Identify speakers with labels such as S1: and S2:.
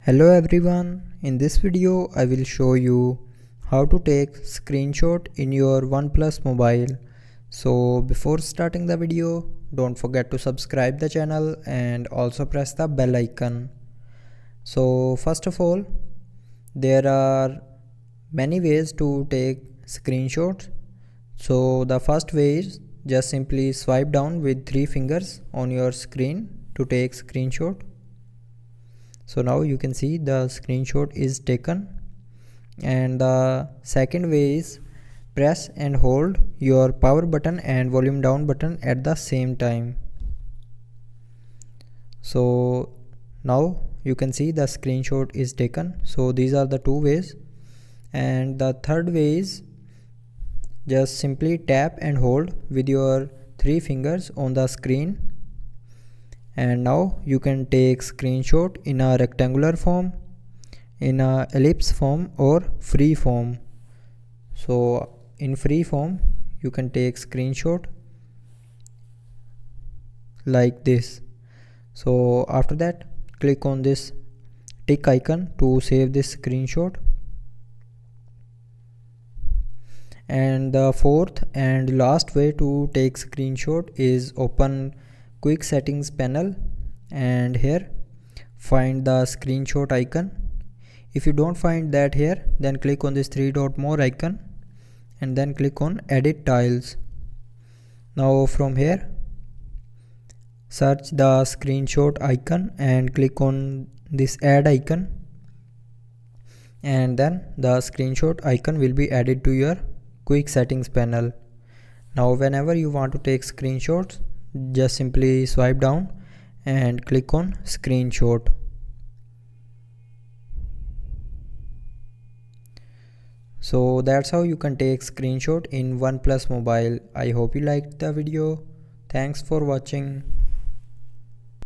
S1: Hello everyone, in this video I will show you how to take screenshot in your OnePlus mobile. So before starting the video, don't forget to subscribe the channel and also press the bell icon. So first of all, there are many ways to take screenshots. So the first way is just simply swipe down with 3 fingers on your screen to take screenshot. So now you can see the screenshot is taken. And the second way is press and hold your power button and volume down button at the same time. So now you can see the screenshot is taken. So these are the two ways. And the third way is just simply tap and hold with your 3 fingers on the screen. And now you can take screenshot in a rectangular form, in a ellipse form or free form. So in free form you can take screenshot like this. So after that, click on this tick icon to save this screenshot. And the fourth and last way to take screenshot is open quick settings panel, and here find the screenshot icon. If you don't find that here, then click on this 3 dot more icon and then click on edit tiles. Now from here search the screenshot icon and click on this add icon, and then the screenshot icon will be added to your quick settings panel. Now whenever you want to take screenshots, just simply swipe down and click on screenshot. So that's how you can take screenshot in OnePlus mobile. I hope you liked the video. Thanks for watching.